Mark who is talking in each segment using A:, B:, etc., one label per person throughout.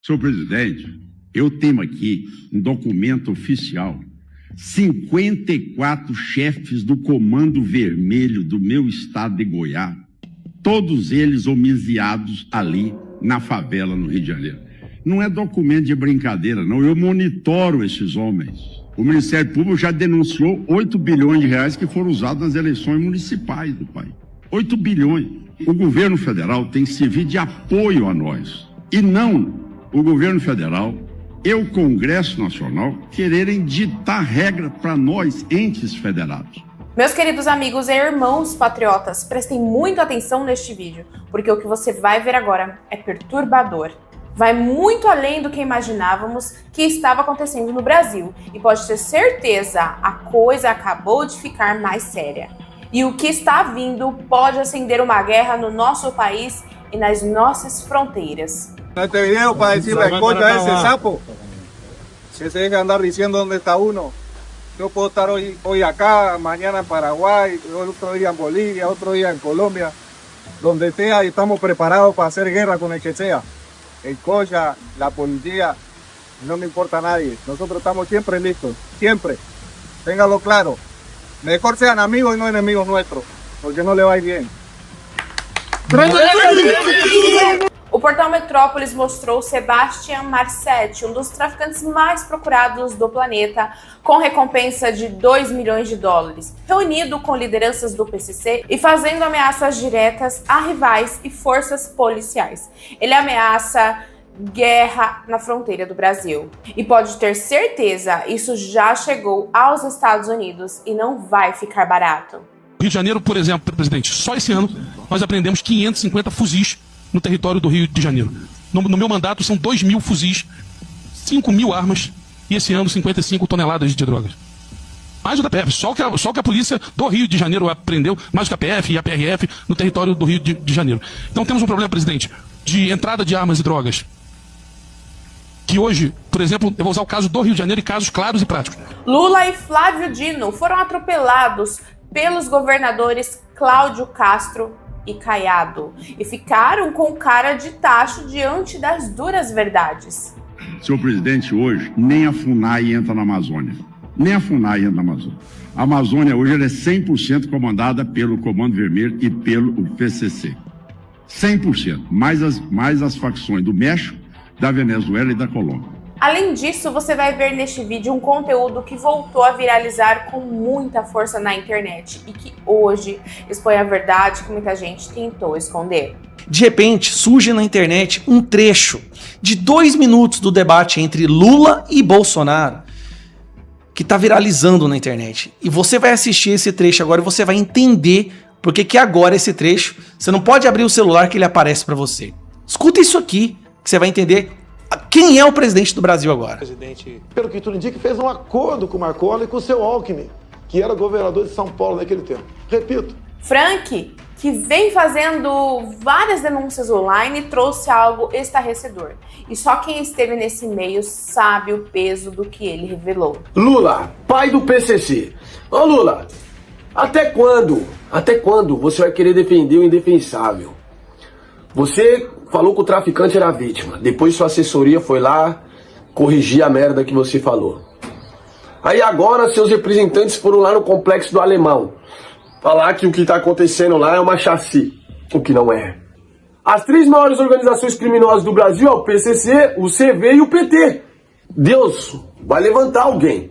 A: Senhor presidente, eu tenho aqui um documento oficial, 54 chefes do Comando Vermelho do meu estado de Goiás, todos eles homiziados ali na favela no Rio de Janeiro. Não é documento de brincadeira, não, eu monitoro esses homens. O Ministério Público já denunciou 8 bilhões de reais que foram usados nas eleições municipais do país. 8 bilhões. O governo federal tem que servir de apoio a nós. E não o governo federal e o Congresso Nacional quererem ditar regra para nós, entes federados.
B: Meus queridos amigos e irmãos patriotas, prestem muita atenção neste vídeo, porque o que você vai ver agora é perturbador. Vai muito além do que imaginávamos que estava acontecendo no Brasil. E pode ter certeza, a coisa acabou de ficar mais séria. E o que está vindo pode acender uma guerra no nosso país e nas nossas fronteiras.
C: Este video para decirle al coño a ese sapo que se deja andar diciendo dónde está uno. Yo puedo estar hoy acá, mañana en Paraguay, otro día en Bolivia, otro día en Colombia, donde sea, y estamos preparados para hacer guerra con el que sea. El COJA, la policía, no me importa a nadie. Nosotros estamos siempre listos, siempre. Ténganlo claro. Mejor sean amigos y no enemigos nuestros, porque no le va a ir bien.
B: O portal Metrópolis mostrou Sebastian Marcetti, um dos traficantes mais procurados do planeta, com recompensa de 2 milhões de dólares, reunido com lideranças do PCC e fazendo ameaças diretas a rivais e forças policiais. Ele ameaça guerra na fronteira do Brasil. E pode ter certeza, isso já chegou aos Estados Unidos e não vai ficar barato.
D: Rio de Janeiro, por exemplo, presidente, só esse ano nós apreendemos 550 fuzis no território do Rio de Janeiro. No meu mandato são 2.000 fuzis, 5.000 armas e esse ano 55 toneladas de drogas. Mais o da PF, só o que a polícia do Rio de Janeiro apreendeu, mais que a PF e a PRF no território do Rio de Janeiro. Então temos um problema, presidente, de entrada de armas e drogas. Que hoje, por exemplo, eu vou usar o caso do Rio de Janeiro e casos claros e práticos.
B: Lula e Flávio Dino foram atropelados pelos governadores Cláudio Castro e Caiado e ficaram com cara de tacho diante das duras verdades.
A: Senhor presidente, hoje nem a FUNAI entra na Amazônia. Nem a FUNAI entra na Amazônia. A Amazônia hoje ela é 100% comandada pelo Comando Vermelho e pelo PCC. 100%. Mais as facções do México, da Venezuela e da Colômbia.
B: Além disso, você vai ver neste vídeo um conteúdo que voltou a viralizar com muita força na internet e que hoje expõe a verdade que muita gente tentou esconder.
E: De repente, surge na internet um trecho de 2 minutos do debate entre Lula e Bolsonaro que está viralizando na internet. E você vai assistir esse trecho agora e você vai entender por que agora esse trecho, você não pode abrir o celular que ele aparece para você. Escuta isso aqui, que você vai entender quem é o presidente do Brasil agora.
F: O presidente, pelo que tudo indica, fez um acordo com o Marconi e com o seu Alckmin, que era governador de São Paulo naquele tempo. Repito.
B: Frank, que vem fazendo várias denúncias online, trouxe algo estarrecedor. E só quem esteve nesse meio sabe o peso do que ele revelou.
G: Lula, pai do PCC. Ô Lula, até quando? Até quando você vai querer defender o indefensável? Você falou que o traficante era a vítima. Depois sua assessoria foi lá corrigir a merda que você falou. Aí agora seus representantes foram lá no Complexo do Alemão falar que o que está acontecendo lá é uma chassi. O que não é. As 3 maiores organizações criminosas do Brasil é o PCC, o CV e o PT. Deus vai levantar alguém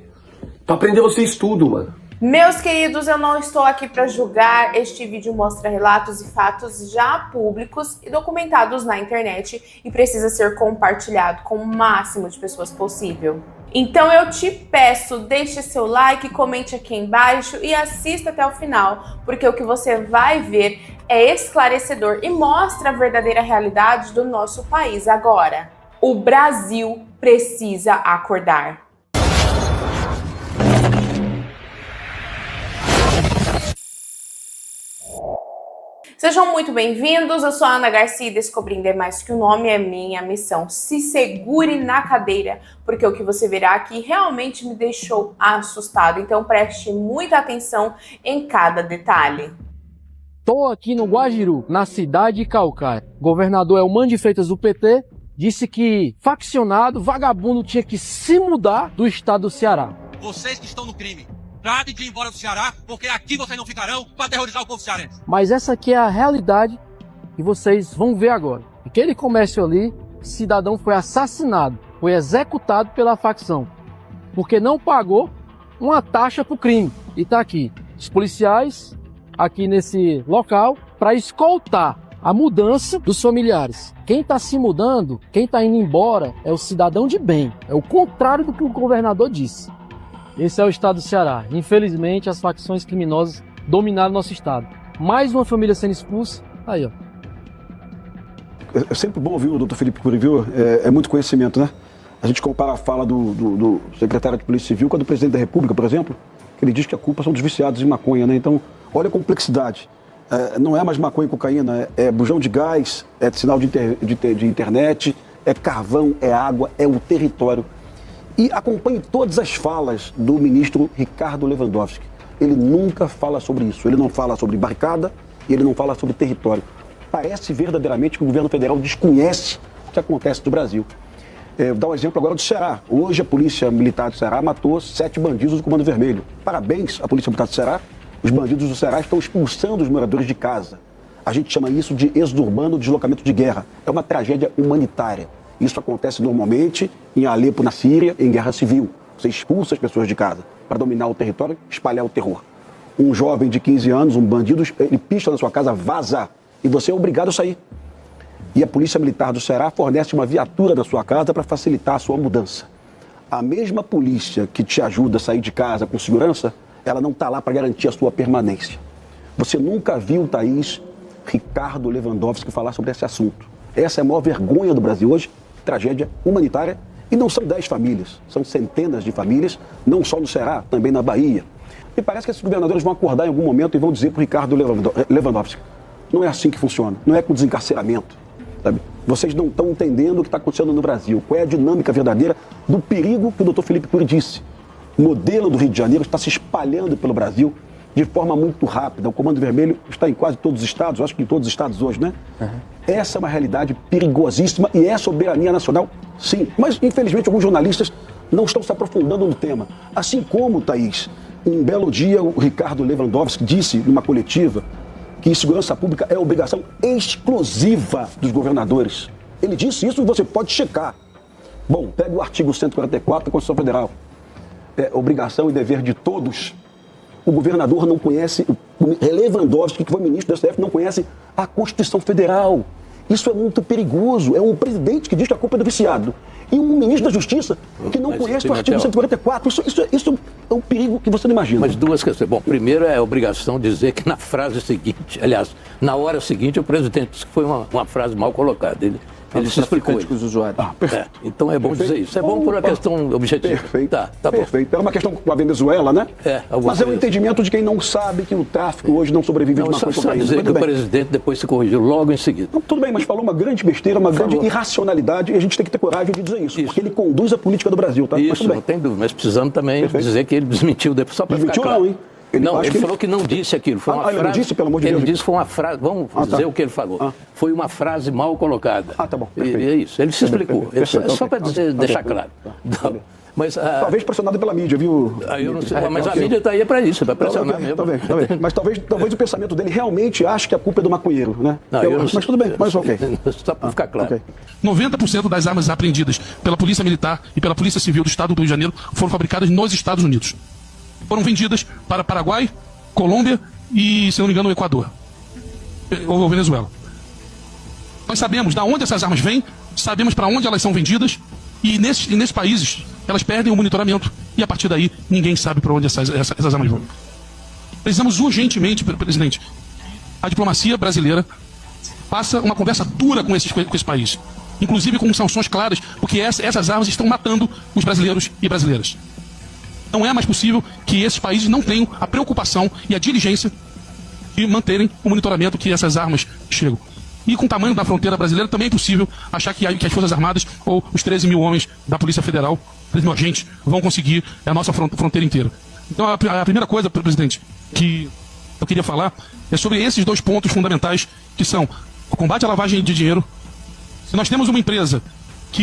G: pra prender vocês tudo, mano.
B: Meus queridos, eu não estou aqui para julgar. Este vídeo mostra relatos e fatos já públicos e documentados na internet e precisa ser compartilhado com o máximo de pessoas possível. Então eu te peço, deixe seu like, comente aqui embaixo e assista até o final, porque o que você vai ver é esclarecedor e mostra a verdadeira realidade do nosso país agora. O Brasil precisa acordar. Sejam muito bem-vindos, eu sou a Ana Garcia e Descobrindo é Mais Que o Nome é minha missão. Se segure na cadeira, porque o que você verá aqui realmente me deixou assustado, então preste muita atenção em cada detalhe.
H: Tô aqui no Guajiru, na cidade de Caucar. Governador é o Mano de Freitas do PT disse que faccionado, vagabundo tinha que se mudar do estado do Ceará.
I: Vocês que estão no crime, tratem de ir embora do Ceará, porque aqui vocês não ficarão para aterrorizar o povo cearense.
H: Mas essa aqui é a realidade que vocês vão ver agora. Aquele comércio ali, cidadão foi assassinado, foi executado pela facção, porque não pagou uma taxa pro crime. E tá aqui, os policiais aqui nesse local para escoltar a mudança dos familiares. Quem está se mudando, quem está indo embora é o cidadão de bem. É o contrário do que o governador disse. Esse é o estado do Ceará. Infelizmente, as facções criminosas dominaram nosso estado. Mais uma família sendo expulsa. Aí, ó.
J: É sempre bom ouvir o doutor Felipe Cury, viu? É muito conhecimento, né? A gente compara a fala do secretário de Polícia Civil com a do presidente da República, por exemplo, que ele diz que a culpa são dos viciados em maconha, né? Então, olha a complexidade. Não é mais maconha e cocaína, é bujão de gás, é sinal de internet, é carvão, é água, é o território. E acompanhe todas as falas do ministro Ricardo Lewandowski. Ele nunca fala sobre isso. Ele não fala sobre barricada e ele não fala sobre território. Parece verdadeiramente que o governo federal desconhece o que acontece no Brasil. Vou dar um exemplo agora do Ceará. Hoje a Polícia Militar do Ceará matou 7 bandidos do Comando Vermelho. Parabéns à Polícia Militar do Ceará. Os bandidos do Ceará estão expulsando os moradores de casa. A gente chama isso de êxodo urbano, deslocamento de guerra. É uma tragédia humanitária. Isso acontece normalmente em Alepo, na Síria, em guerra civil. Você expulsa as pessoas de casa para dominar o território, espalhar o terror. Um jovem de 15 anos, um bandido, ele pista na sua casa, vaza, e você é obrigado a sair. E a Polícia Militar do Ceará fornece uma viatura na sua casa para facilitar a sua mudança. A mesma polícia que te ajuda a sair de casa com segurança, ela não está lá para garantir a sua permanência. Você nunca viu, Thaís, Ricardo Lewandowski falar sobre esse assunto. Essa é a maior vergonha do Brasil hoje, tragédia humanitária. E não são 10 famílias, são centenas de famílias, não só no Ceará, também na Bahia. E parece que esses governadores vão acordar em algum momento e vão dizer para o Ricardo Lewandowski, não é assim que funciona, não é com desencarceramento. Sabe? Vocês não estão entendendo o que está acontecendo no Brasil, qual é a dinâmica verdadeira do perigo que o doutor Felipe Cury disse. O modelo do Rio de Janeiro está se espalhando pelo Brasil de forma muito rápida. O Comando Vermelho está em quase todos os estados, acho que em todos os estados hoje, né? Uhum. Essa é uma realidade perigosíssima e é soberania nacional, sim. Mas, infelizmente, alguns jornalistas não estão se aprofundando no tema. Assim como, Thaís, um belo dia o Ricardo Lewandowski disse numa coletiva que segurança pública é obrigação exclusiva dos governadores. Ele disse isso e você pode checar. Bom, pega o artigo 144 da Constituição Federal. É obrigação e dever de todos. O governador não conhece, o Lewandowski, que foi ministro do STF, não conhece a Constituição Federal. Isso é muito perigoso. É um presidente que diz que a culpa é do viciado. E um ministro da Justiça que não conhece o artigo 144. Isso é um perigo que você não imagina.
K: Mas duas questões. Bom, primeiro é a obrigação de dizer que na frase seguinte, aliás, na hora seguinte, o presidente disse que foi uma frase mal colocada. Ele se explicou.
J: Os usuários.
K: Então é bom dizer isso. É bom por uma questão objetiva.
J: Perfeito.
K: Tá
J: Perfeito. Era uma questão com a Venezuela, né? Mas é o entendimento de quem não sabe que o tráfico hoje não sobrevive de maconha e cocaína.
K: Dizer que o presidente depois se corrigiu logo em seguida.
J: Não, tudo bem, mas falou uma grande besteira, uma grande irracionalidade e a gente tem que ter coragem de dizer isso. Porque ele conduz a política do Brasil, tá?
K: Isso, não tem dúvida. Mas precisamos também dizer que ele desmentiu depois, só para ficar claro.
J: Não, hein?
K: Ele falou que não disse aquilo. Foi uma frase.
J: Ele não disse, pelo amor de Deus.
K: Ele disse que foi uma frase. Vamos dizer o que ele falou. Foi uma frase mal colocada.
J: Tá bom.
K: E é isso. Ele se explicou. Só para deixar claro. Mas,
J: talvez pressionado pela mídia, viu?
K: Eu não sei, mas a mídia está aí para isso, para pressionar mesmo.
J: Tá bem. Mas talvez o pensamento dele realmente ache que a culpa é do maconheiro, né? Mas tudo bem, mas ok.
K: Só para ficar claro.
D: 90% das armas apreendidas pela Polícia Militar e pela Polícia Civil do Estado do Rio de Janeiro foram fabricadas nos Estados Unidos. Foram vendidas para Paraguai, Colômbia e, se não me engano, o Equador. Ou Venezuela. Nós sabemos de onde essas armas vêm, sabemos para onde elas são vendidas, e nesses países elas perdem o monitoramento. E a partir daí, ninguém sabe para onde essas armas vão. Precisamos urgentemente, presidente, a diplomacia brasileira faça uma conversa dura com esse país. Inclusive com sanções claras, porque essas armas estão matando os brasileiros e brasileiras. Não é mais possível que esses países não tenham a preocupação e a diligência de manterem o monitoramento que essas armas chegam. E com o tamanho da fronteira brasileira também é possível achar que as Forças Armadas ou os 13 mil homens da Polícia Federal, 13 mil agentes, vão conseguir a nossa fronteira inteira. Então a primeira coisa, presidente, que eu queria falar é sobre esses dois pontos fundamentais, que são o combate à lavagem de dinheiro. Se nós temos uma empresa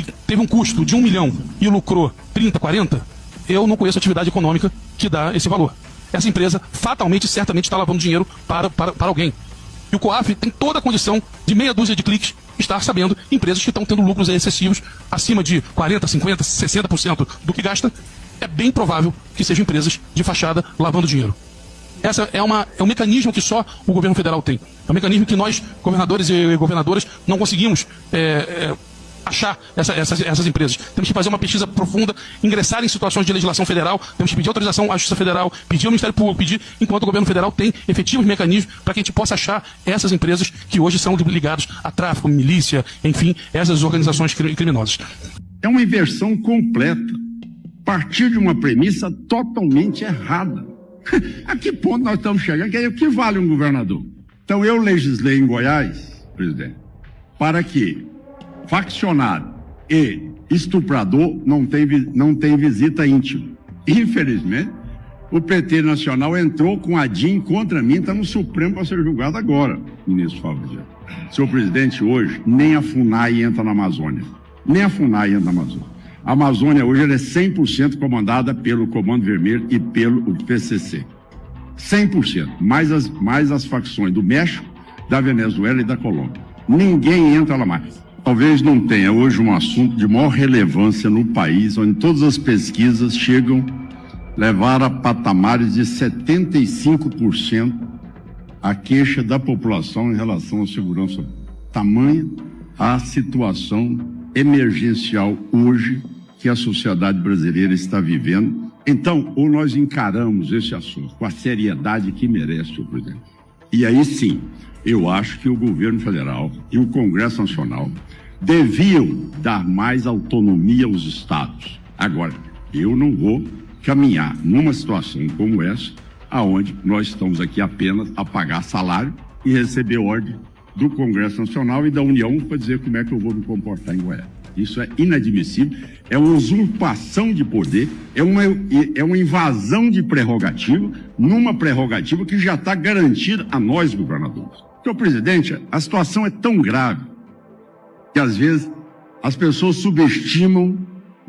D: que teve um custo de 1 milhão e lucrou 30, 40, eu não conheço atividade econômica que dá esse valor. Essa empresa fatalmente, certamente está lavando dinheiro para alguém. E o COAF tem toda a condição de meia dúzia de cliques estar sabendo empresas que estão tendo lucros excessivos acima de 40, 50, 60% do que gasta. É bem provável que sejam empresas de fachada lavando dinheiro. Essa é um mecanismo que só o governo federal tem. É um mecanismo que nós, governadores e governadoras, não conseguimos achar essas empresas. Temos que fazer uma pesquisa profunda, ingressar em situações de legislação federal, temos que pedir autorização à Justiça Federal, pedir ao Ministério Público, pedir, enquanto o governo federal tem efetivos mecanismos para que a gente possa achar essas empresas que hoje são ligadas a tráfico, milícia, enfim, essas organizações criminosas.
A: É uma inversão completa, partir de uma premissa totalmente errada. A que ponto nós estamos chegando? O que vale um governador? Então eu legislei em Goiás, presidente, para que faccionário e estuprador não tem visita íntima. Infelizmente, o PT Nacional entrou com a DIN contra mim, está no Supremo para ser julgado agora, ministro Fábio. Senhor presidente, hoje, nem a FUNAI entra na Amazônia. Nem a FUNAI entra na Amazônia. A Amazônia hoje ela é 100% comandada pelo Comando Vermelho e pelo PCC. 100%. Mais as facções do México, da Venezuela e da Colômbia. Ninguém entra lá mais. Talvez não tenha hoje um assunto de maior relevância no país, onde todas as pesquisas levaram a patamares de 75% a queixa da população em relação à segurança. Tamanha a situação emergencial hoje que a sociedade brasileira está vivendo. Então, ou nós encaramos esse assunto com a seriedade que merece, senhor presidente. E aí sim, eu acho que o governo federal e o Congresso Nacional deviam dar mais autonomia aos estados. Agora, eu não vou caminhar numa situação como essa, aonde nós estamos aqui apenas a pagar salário e receber ordem do Congresso Nacional e da União para dizer como é que eu vou me comportar em Goiás. Isso é inadmissível, é uma usurpação de poder, é uma invasão de prerrogativa, numa prerrogativa que já está garantida a nós, governadores. Senhor presidente, a situação é tão grave que às vezes as pessoas subestimam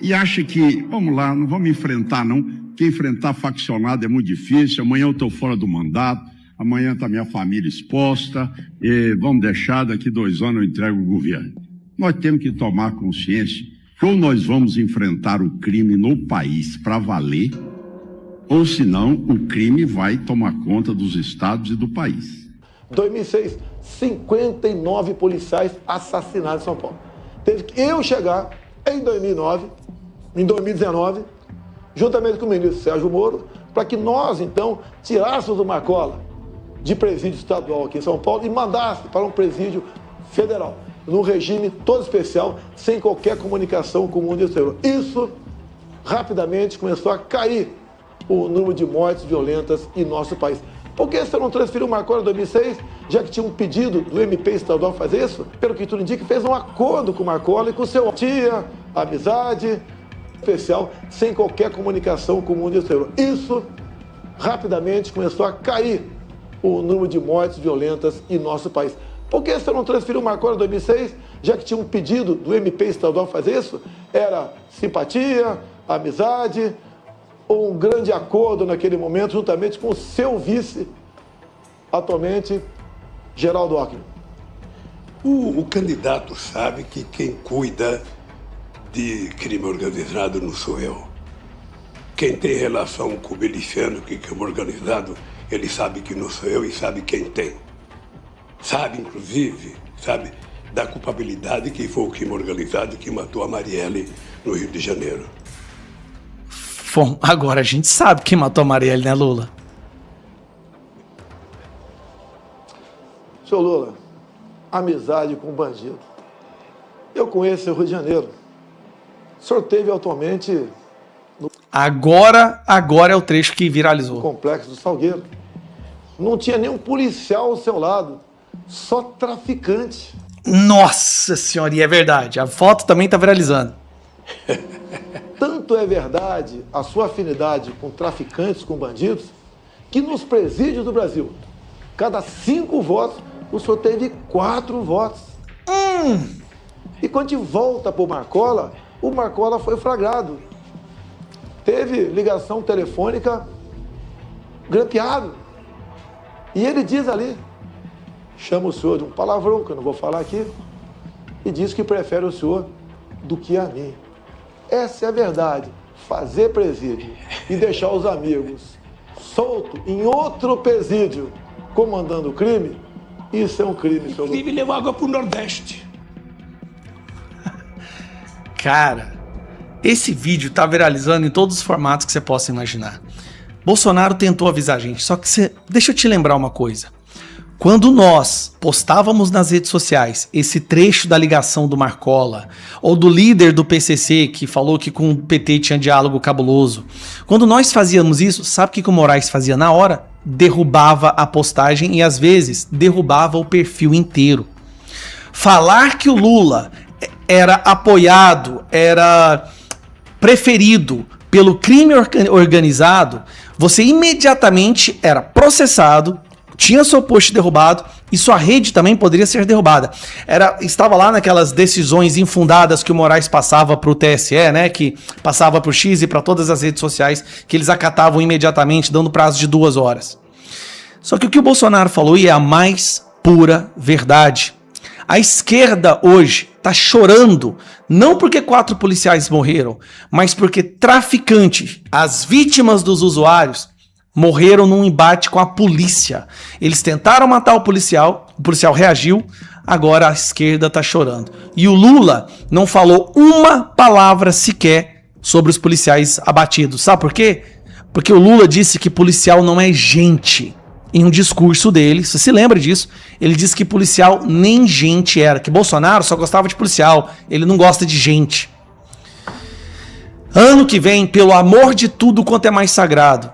A: e acham que, vamos lá, não vamos enfrentar não, que enfrentar faccionado é muito difícil, amanhã eu estou fora do mandato, amanhã está minha família exposta, e vamos deixar, daqui 2 anos eu entrego o governo. Nós temos que tomar consciência que ou nós vamos enfrentar o crime no país para valer, ou senão o crime vai tomar conta dos estados e do país.
F: 2006, 59 policiais assassinados em São Paulo. Teve que eu chegar em 2019, juntamente com o ministro Sérgio Moro, para que nós, então, tirássemos o Marcola de presídio estadual aqui em São Paulo e mandasse para um presídio federal, num regime todo especial, sem qualquer comunicação com o mundo exterior. Isso, rapidamente, começou a cair o número de mortes violentas em nosso país. Por que você não transferiu o Marcola em 2006, já que tinha um pedido do MP estadual fazer isso? Pelo que tudo indica, fez um acordo com o Marcola e com o seu tia, amizade especial, sem qualquer comunicação com o mundo exterior. Isso, rapidamente, começou a cair o número de mortes violentas em nosso país. Por que você não transferiu o Marcola em 2006, já que tinha um pedido do MP estadual fazer isso? Era simpatia, amizade, ou um grande acordo naquele momento, juntamente com o seu vice, atualmente, Geraldo Alckmin.
L: O candidato sabe que quem cuida de crime organizado não sou eu. Quem tem relação com o miliciano, que crime organizado, ele sabe que não sou eu e sabe quem tem. Sabe, inclusive, da culpabilidade que foi o crime organizado que matou a Marielle no Rio de Janeiro.
E: Bom, agora a gente sabe quem matou a Marielle, né, Lula?
F: Senhor Lula, amizade com bandido. Eu conheço o Rio de Janeiro. O senhor teve atualmente...
E: Agora é o trecho que viralizou.
F: No Complexo do Salgueiro. Não tinha nenhum policial ao seu lado. Só traficante.
E: Nossa senhora, e é verdade. A foto também tá viralizando.
F: Tanto é verdade a sua afinidade com traficantes, com bandidos, que nos presídios do Brasil, cada 5 votos, o senhor teve 4 votos. E quando a gente volta para o Marcola foi flagrado. Teve ligação telefônica grampeado. E ele diz ali, chama o senhor de um palavrão, que eu não vou falar aqui, e diz que prefere o senhor do que a mim. Essa é a verdade. Fazer presídio e deixar os amigos soltos em outro presídio comandando o crime, isso é um crime, senhor.
L: Inclusive levou água pro Nordeste.
E: Cara, esse vídeo tá viralizando em todos os formatos que você possa imaginar. Bolsonaro tentou avisar a gente, só que deixa eu te lembrar uma coisa. Quando nós postávamos nas redes sociais esse trecho da ligação do Marcola, ou do líder do PCC que falou que com o PT tinha diálogo cabuloso, quando nós fazíamos isso, sabe o que o Moraes fazia na hora? Derrubava a postagem e às vezes derrubava o perfil inteiro. Falar que o Lula era apoiado, era preferido pelo crime organizado, você imediatamente era processado, tinha seu post derrubado e sua rede também poderia ser derrubada. Estava lá naquelas decisões infundadas que o Moraes passava para o TSE, né, que passava para o X e para todas as redes sociais, que eles acatavam imediatamente, dando prazo de 2 horas. Só que o que o Bolsonaro falou e é a mais pura verdade. A esquerda hoje está chorando, não porque 4 policiais morreram, mas porque traficantes, as vítimas dos usuários, morreram num embate com a polícia. Eles tentaram matar o policial reagiu, agora a esquerda tá chorando. E o Lula não falou uma palavra sequer sobre os policiais abatidos. Sabe por quê? Porque o Lula disse que policial não é gente. Em um discurso dele, você se lembra disso, ele disse que policial nem gente era, que Bolsonaro só gostava de policial, ele não gosta de gente. Ano que vem, pelo amor de tudo quanto é mais sagrado,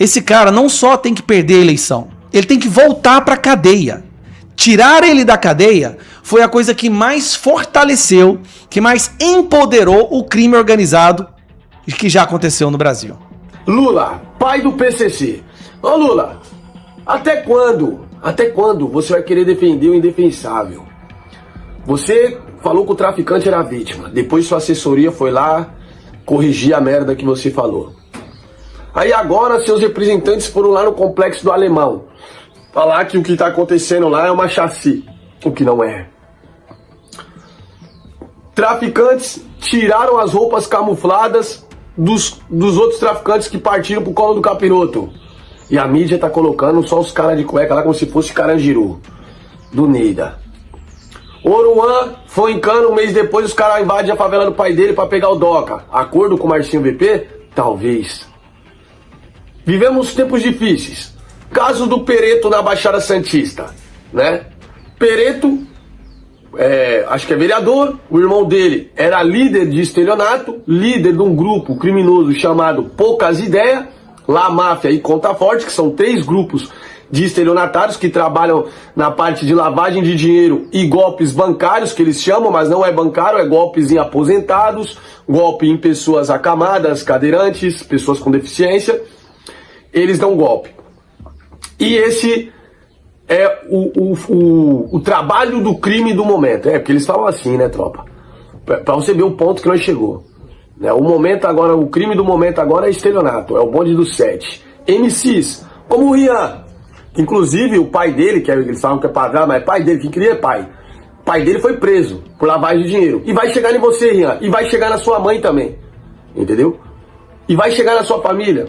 E: esse cara não só tem que perder a eleição, ele tem que voltar para a cadeia. Tirar ele da cadeia foi a coisa que mais fortaleceu, que mais empoderou o crime organizado que já aconteceu no Brasil.
G: Lula, pai do PCC. Ô Lula, até quando você vai querer defender o indefensável? Você falou que o traficante era vítima, depois sua assessoria foi lá corrigir a merda que você falou. Aí agora seus representantes foram lá no Complexo do Alemão falar que o que está acontecendo lá é uma chassi, o que não é. Traficantes tiraram as roupas camufladas dos outros traficantes que partiram pro colo do capiroto. E a mídia tá colocando só os caras de cueca lá como se fosse Carandiru, do Neida. Oruan foi em Cano, um mês depois os caras invadem a favela do pai dele pra pegar o DOCA. Acordo com o Marcinho VP? Talvez. Vivemos tempos difíceis. Caso do Pereto na Baixada Santista, né? Pereto, acho que é vereador, o irmão dele era líder de estelionato, líder de um grupo criminoso chamado Poucas Ideias, La Máfia e Conta Forte, que são 3 grupos de estelionatários que trabalham na parte de lavagem de dinheiro e golpes bancários, que eles chamam, mas não é bancário, é golpes em aposentados, golpe em pessoas acamadas, cadeirantes, pessoas com deficiência. Eles dão golpe. E esse é o trabalho do crime do momento. Porque eles falam assim, né, tropa? Pra você ver o ponto que nós chegou. O momento agora, o crime do momento agora é estelionato, é o bonde do 7. MCs, como o Rian, inclusive o pai dele, que eles falam que é padrão, mas é pai dele, quem queria é pai. O pai dele foi preso por lavagem de dinheiro. E vai chegar em você, Rian, e vai chegar na sua mãe também, entendeu? E vai chegar na sua família.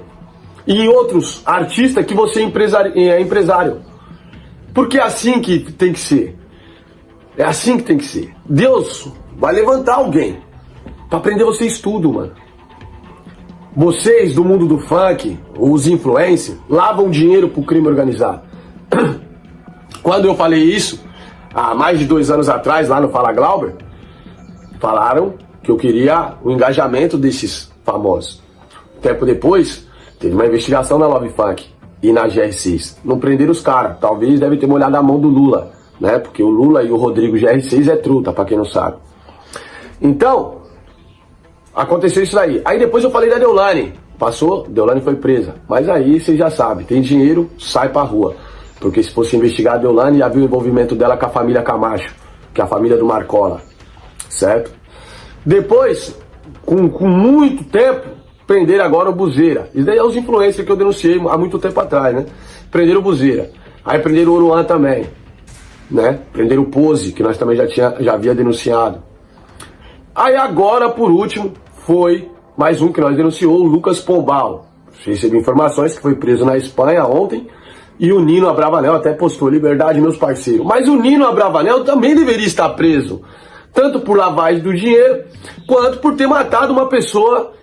G: E em outros artistas que você é empresário. Porque é assim que tem que ser. É assim que tem que ser. Deus vai levantar alguém pra prender vocês tudo, mano. Vocês do mundo do funk, os influencers, lavam dinheiro pro crime organizado. Quando eu falei isso, há mais de 2 anos atrás, lá no Fala Glauber, falaram que eu queria o engajamento desses famosos. Tempo depois, teve uma investigação na Love Funk e na GR6. Não prenderam os caras. Talvez deve ter molhado a mão do Lula, né? Porque o Lula e o Rodrigo GR6 é truta, pra quem não sabe. Então, aconteceu isso daí. Aí depois eu falei da Deolane. Passou, Deolane foi presa. Mas aí vocês já sabem, tem dinheiro, sai pra rua. Porque se fosse investigar a Deolane, já viu o envolvimento dela com a família Camacho, que é a família do Marcola. certo? Depois, com muito tempo, prenderam agora o Buzeira. Isso daí é os influencers que eu denunciei há muito tempo atrás, né? Prenderam o Buzeira. Aí prenderam o Oruan também, né? Prenderam o Pose, que nós também já havia denunciado. Aí agora, por último, foi mais um que nós denunciou, o Lucas Pombal. Recebi informações que foi preso na Espanha ontem. E o Nino Abravanel até postou: liberdade, meus parceiros. Mas o Nino Abravanel também deveria estar preso. Tanto por lavagem do dinheiro, quanto por ter matado uma pessoa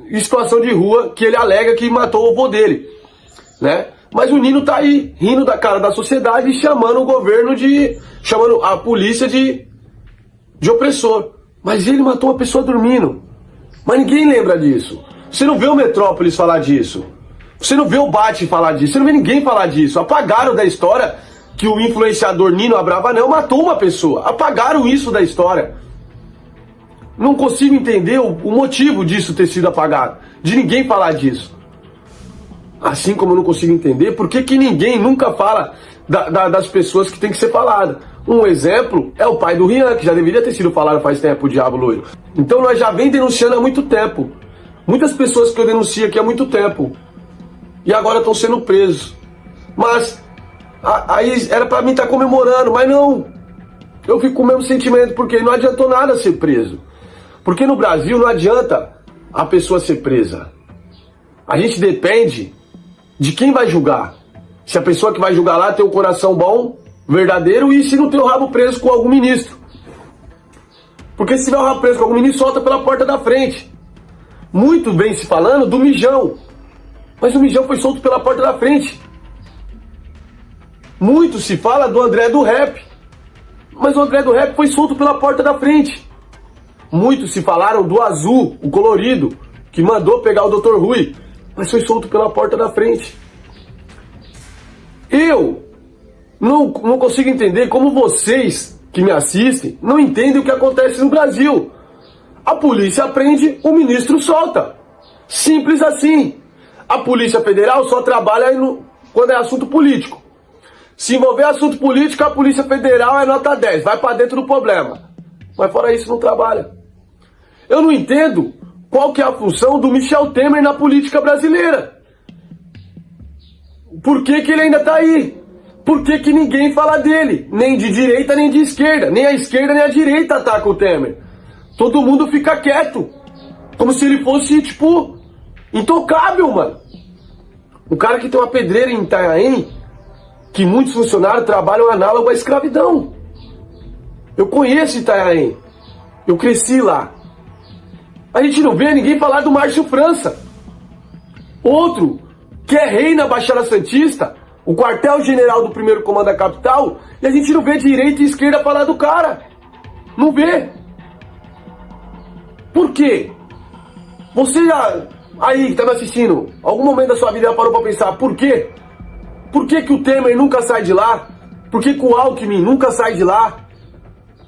G: em situação de rua, que ele alega que matou o avô dele, né? Mas o Nino tá aí, rindo da cara da sociedade e chamando o governo chamando a polícia de opressor. Mas ele matou uma pessoa dormindo. Mas ninguém lembra disso. Você não vê o Metrópolis falar disso. Você não vê o Bate falar disso. Você não vê ninguém falar disso. Apagaram da história que o influenciador Nino Abravanel matou uma pessoa. Apagaram isso da história. Não consigo entender o motivo disso ter sido apagado. De ninguém falar disso. Assim como eu não consigo entender por que ninguém nunca fala das pessoas que tem que ser falada. Um exemplo é o pai do Rian, que já deveria ter sido falado faz tempo, o Diabo Loiro. Então nós já vem denunciando há muito tempo. Muitas pessoas que eu denuncio aqui há muito tempo. E agora estão sendo presos. Mas aí era pra mim estar comemorando, mas não. Eu fico com o mesmo sentimento, porque não adiantou nada ser preso. Porque no Brasil não adianta a pessoa ser presa. A gente depende de quem vai julgar. Se a pessoa que vai julgar lá tem um coração bom, verdadeiro, e se não tem o rabo preso com algum ministro. Porque se tiver o rabo preso com algum ministro, solta pela porta da frente. Muito vem se falando do Mijão. Mas o Mijão foi solto pela porta da frente. Muito se fala do André do Rap. Mas o André do Rap foi solto pela porta da frente. Muito se falaram do Azul, o colorido, que mandou pegar o Dr. Rui. Mas foi solto pela porta da frente. Eu não consigo entender como vocês que me assistem não entendem o que acontece no Brasil. A polícia prende, o ministro solta. Simples assim. A Polícia Federal só trabalha quando é assunto político. Se envolver assunto político, a Polícia Federal é nota 10, vai pra dentro do problema. Mas fora isso, não trabalha. Eu não entendo qual que é a função do Michel Temer na política brasileira. Por que ele ainda tá aí? Por que ninguém fala dele? Nem de direita, nem de esquerda. Nem a esquerda, nem a direita ataca o Temer. Todo mundo fica quieto. Como se ele fosse, tipo, intocável, mano. O cara que tem uma pedreira em Itanhaém, que muitos funcionários trabalham análogo à escravidão. Eu conheço Itanhaém. Eu cresci lá. A gente não vê ninguém falar do Márcio França. Outro, que é rei na Baixada Santista, o quartel-general do 1º Comando da Capital, e a gente não vê direita e esquerda falar do cara. Não vê. Por quê? Você já, aí que tá me assistindo, algum momento da sua vida parou pra pensar, por quê? Por que o Temer nunca sai de lá? Por que o Alckmin nunca sai de lá?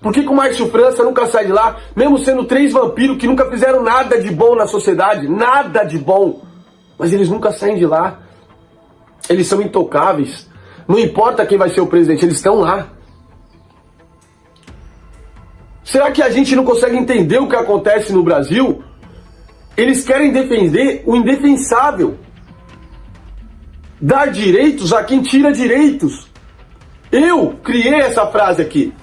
G: Por que o Márcio França nunca sai de lá? Mesmo sendo 3 vampiros que nunca fizeram nada de bom na sociedade, nada de bom. Mas eles nunca saem de lá. Eles são intocáveis. Não importa quem vai ser o presidente, eles estão lá. Será que a gente não consegue entender o que acontece no Brasil? Eles querem defender o indefensável. Dar direitos a quem tira direitos. Eu criei essa frase aqui.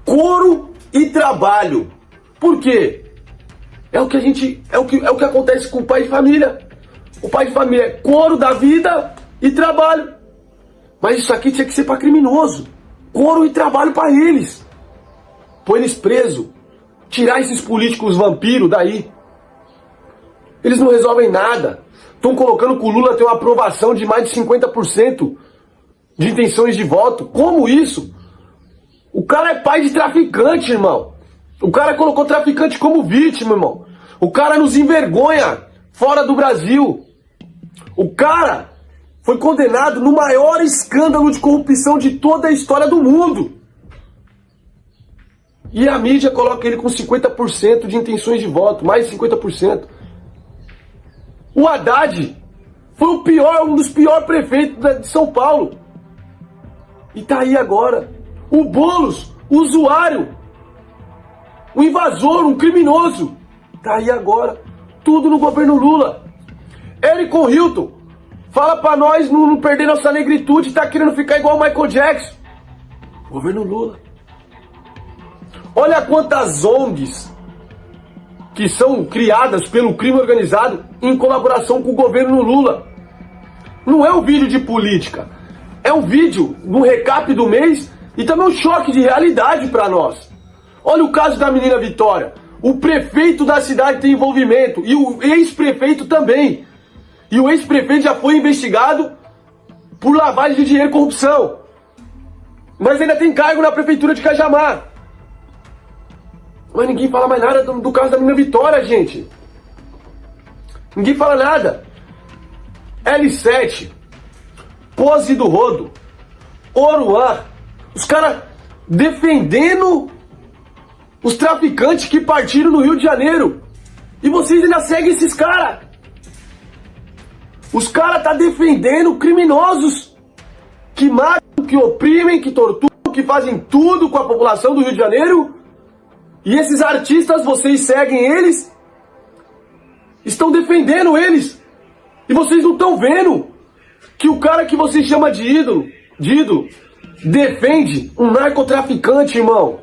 G: Couro e trabalho. Por quê? É o que acontece com o pai de família. O pai de família é couro da vida e trabalho. Mas isso aqui tinha que ser para criminoso. Couro e trabalho para eles. Põe eles presos. Tirar esses políticos vampiros daí. Eles não resolvem nada. Estão colocando que o Lula tem uma aprovação de mais de 50% de intenções de voto. Como isso? O cara é pai de traficante, irmão. O cara colocou traficante como vítima, irmão. O cara nos envergonha fora do Brasil. O cara foi condenado no maior escândalo de corrupção de toda a história do mundo. E a mídia coloca ele com 50% de intenções de voto, mais de 50%. O Haddad foi um dos piores prefeitos de São Paulo. E tá aí agora. O Boulos, usuário. um invasor, um criminoso. Tá aí agora, tudo no governo Lula. Érico Hilton, fala pra nós não perder nossa negritude, tá querendo ficar igual o Michael Jackson. Governo Lula. Olha quantas ONGs que são criadas pelo crime organizado em colaboração com o governo Lula. Não é um vídeo de política, é um vídeo no recap do mês e também um choque de realidade para nós. Olha o caso da menina Vitória. O prefeito da cidade tem envolvimento e o ex-prefeito também. E o ex-prefeito já foi investigado por lavagem de dinheiro e corrupção. Mas ainda tem cargo na prefeitura de Cajamar. Mas ninguém fala mais nada do caso da menina Vitória, gente. Ninguém fala nada. L7, Pose do Rodo, Oruan, os caras defendendo os traficantes que partiram no Rio de Janeiro. E vocês ainda seguem esses caras. Os caras tá defendendo criminosos que matam, que oprimem, que torturam, que fazem tudo com a população do Rio de Janeiro. E esses artistas, vocês seguem eles, estão defendendo eles. E vocês não estão vendo que o cara que vocês chamam de ídolo, defende um narcotraficante, irmão.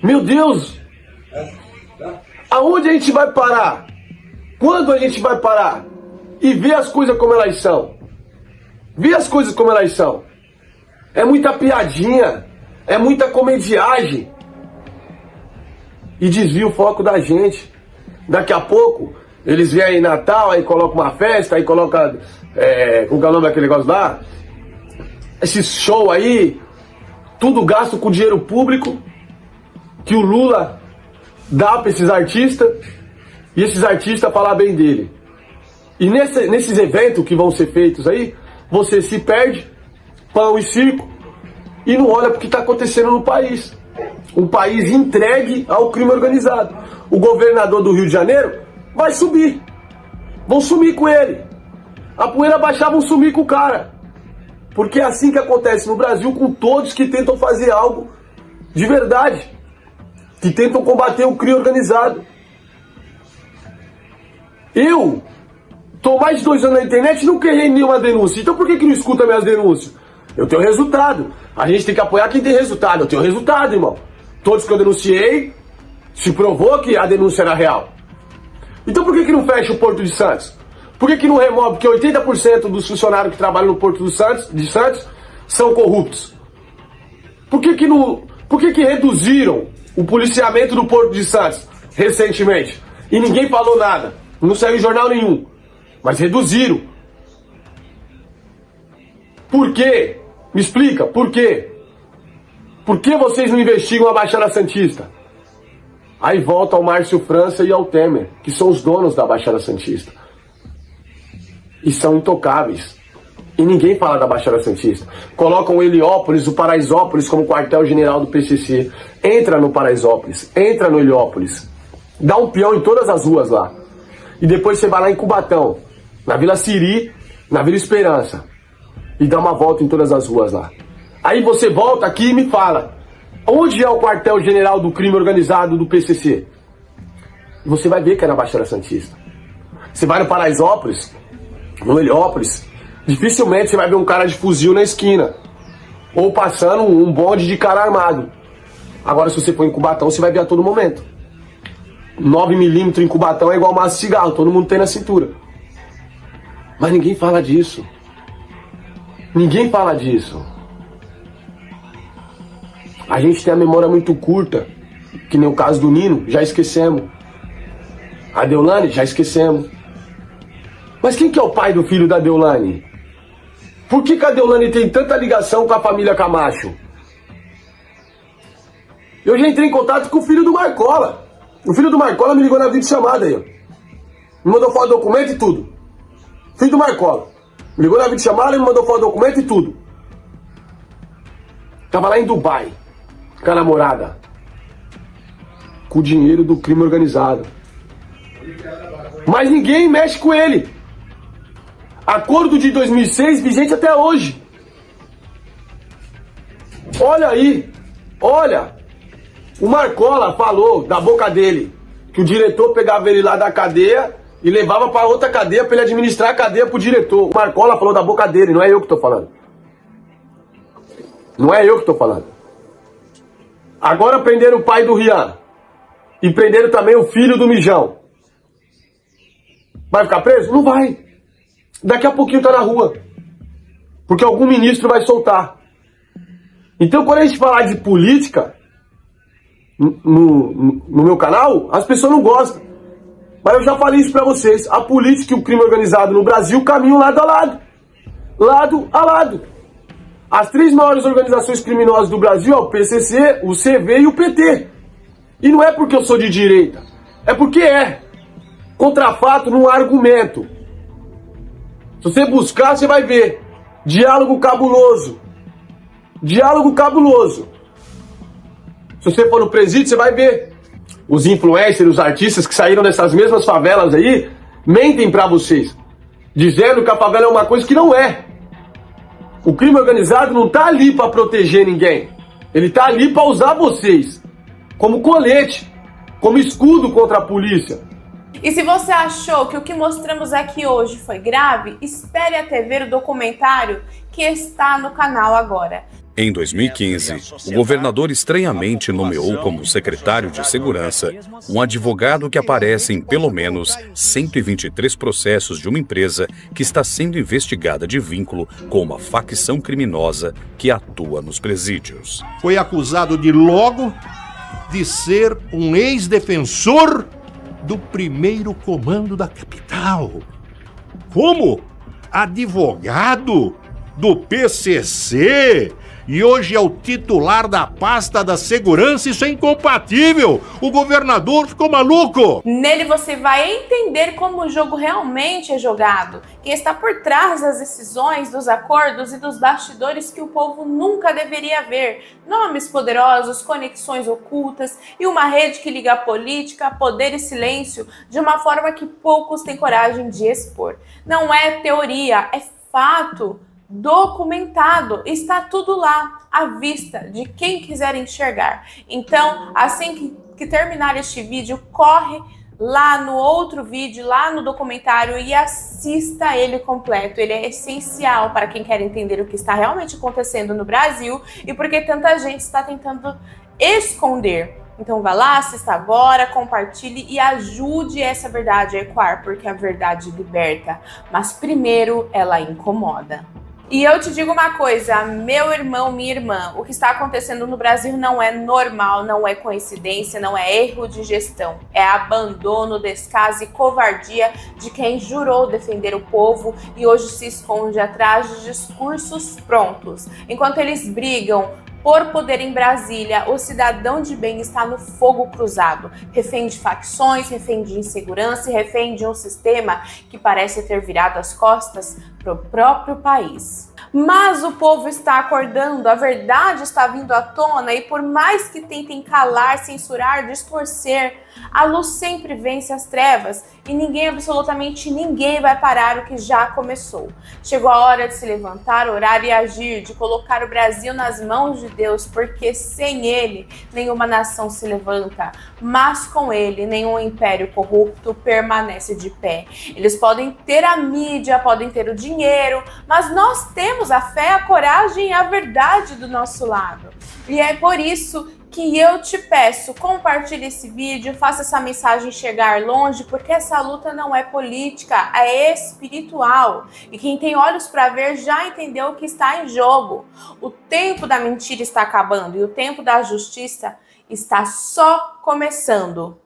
G: Meu Deus. Aonde a gente vai parar? Quando a gente vai parar? E ver as coisas como elas são. Ver as coisas como elas são. É muita piadinha. É muita comediagem. E desvia o foco da gente. Daqui a pouco, eles vêm aí Natal, aí colocam uma festa, aí coloca... como que é o nome daquele negócio lá? Esse show aí, tudo gasto com dinheiro público, que o Lula dá para esses artistas, e esses artistas falar bem dele. E nesses eventos que vão ser feitos aí, você se perde, pão e circo, e não olha para o que está acontecendo no país. Um país entregue ao crime organizado. O governador do Rio de Janeiro vai subir. Vão sumir com ele. A poeira baixar, vão sumir com o cara. Porque é assim que acontece no Brasil com todos que tentam fazer algo de verdade. Que tentam combater o crime organizado. Eu tô mais de 2 anos na internet e nunca errei nenhuma denúncia. Então por que não escuta minhas denúncias? Eu tenho resultado. A gente tem que apoiar quem tem resultado. Eu tenho resultado, irmão. Todos que eu denunciei, se provou que a denúncia era real. Então por que não fecha o Porto de Santos? Por que não remove? Porque 80% dos funcionários que trabalham no Porto de Santos são corruptos. Por que reduziram o policiamento do Porto de Santos recentemente? E ninguém falou nada. Não saiu em jornal nenhum. Mas reduziram. Por quê? Me explica, por quê? Por que vocês não investigam a Baixada Santista? Aí volta ao Márcio França e ao Temer, que são os donos da Baixada Santista. E são intocáveis. E ninguém fala da Baixada Santista. Colocam o Heliópolis, o Paraisópolis como quartel-general do PCC. Entra no Paraisópolis, entra no Heliópolis. Dá um peão em todas as ruas lá. E depois você vai lá em Cubatão, na Vila Siri, na Vila Esperança. E dá uma volta em todas as ruas lá. Aí você volta aqui e me fala, onde é o quartel-general do crime organizado do PCC? E você vai ver que é na Baixada Santista. Você vai no Paraisópolis, no Heliópolis, dificilmente você vai ver um cara de fuzil na esquina. Ou passando um bonde de cara armado. Agora se você for em Cubatão, você vai ver a todo momento. 9mm em Cubatão é igual maço de cigarro, todo mundo tem na cintura. Mas ninguém fala disso. Ninguém fala disso. A gente tem a memória muito curta, que nem o caso do Nino, já esquecemos. A Deolane, já esquecemos. Mas quem que é o pai do filho da Deolane? Por que a Deolane tem tanta ligação com a família Camacho? Eu já entrei em contato com o filho do Marcola. O filho do Marcola me ligou na videochamada aí, ó. Me mandou foto do documento e tudo. Filho do Marcola. Me ligou na videochamada e me mandou foto do documento e tudo. Tava lá em Dubai, com a namorada. Com o dinheiro do crime organizado. Mas ninguém mexe com ele. Acordo de 2006 vigente até hoje. Olha aí. Olha. O Marcola falou da boca dele que o diretor pegava ele lá da cadeia e levava para outra cadeia para ele administrar a cadeia pro diretor. O Marcola falou da boca dele, não é eu que tô falando. Não é eu que tô falando. Agora prenderam o pai do Rian. E prenderam também o filho do Mijão. Vai ficar preso? Não vai. Daqui a pouquinho tá na rua. Porque algum ministro vai soltar. Então quando a gente falar de política no meu canal, as pessoas não gostam. Mas eu já falei isso pra vocês. A política e o crime organizado no Brasil caminham lado a lado. Lado a lado. As 3 maiores organizações criminosas do Brasil é o PCC, o CV e o PT. E não é porque eu sou de direita. É porque é. Contra fato não há argumento. Se você buscar, você vai ver. Diálogo cabuloso. Diálogo cabuloso. Se você for no presídio, você vai ver. Os influencers, os artistas que saíram dessas mesmas favelas aí, mentem pra vocês. Dizendo que a favela é uma coisa que não é. O crime organizado não tá ali pra proteger ninguém. Ele tá ali pra usar vocês. Como colete. Como escudo contra a polícia.
B: E se você achou que o que mostramos aqui hoje foi grave, espere até ver o documentário que está no canal agora.
M: Em 2015, o governador estranhamente nomeou como secretário de Segurança um advogado que aparece em pelo menos 123 processos de uma empresa que está sendo investigada de vínculo com uma facção criminosa que atua nos presídios.
N: Foi acusado de ser um ex-defensor do primeiro comando da capital. Como? Advogado do PCC? E hoje é o titular da pasta da segurança. Isso é incompatível. O governador ficou maluco.
B: Nele você vai entender como o jogo realmente é jogado. Quem está por trás das decisões, dos acordos e dos bastidores que o povo nunca deveria ver. Nomes poderosos, conexões ocultas e uma rede que liga a política, poder e silêncio de uma forma que poucos têm coragem de expor. Não é teoria, é fato. Documentado, está tudo lá, à vista de quem quiser enxergar. Então, assim que terminar este vídeo, corre lá no outro vídeo, lá no documentário e assista ele completo. Ele é essencial para quem quer entender o que está realmente acontecendo no Brasil e porque tanta gente está tentando esconder. Então vá lá, assista agora, compartilhe e ajude essa verdade a ecoar, porque a verdade liberta, mas primeiro ela incomoda. E eu te digo uma coisa, meu irmão, minha irmã, o que está acontecendo no Brasil não é normal, não é coincidência, não é erro de gestão. É abandono, descaso e covardia de quem jurou defender o povo e hoje se esconde atrás de discursos prontos. Enquanto eles brigam por poder em Brasília, o cidadão de bem está no fogo cruzado, refém de facções, refém de insegurança e refém de um sistema que parece ter virado as costas para o próprio país. Mas o povo está acordando, a verdade está vindo à tona e por mais que tentem calar, censurar, distorcer, a luz sempre vence as trevas e ninguém, absolutamente ninguém, vai parar o que já começou. Chegou a hora de se levantar, orar e agir, de colocar o Brasil nas mãos de Deus, porque sem ele nenhuma nação se levanta, mas com ele nenhum império corrupto permanece de pé. Eles podem ter a mídia, podem ter o dinheiro, mas nós temos a fé, a coragem e a verdade do nosso lado. E é por isso que eu te peço, compartilhe esse vídeo, faça essa mensagem chegar longe, porque essa luta não é política, é espiritual. E quem tem olhos para ver já entendeu o que está em jogo. O tempo da mentira está acabando e o tempo da justiça está só começando.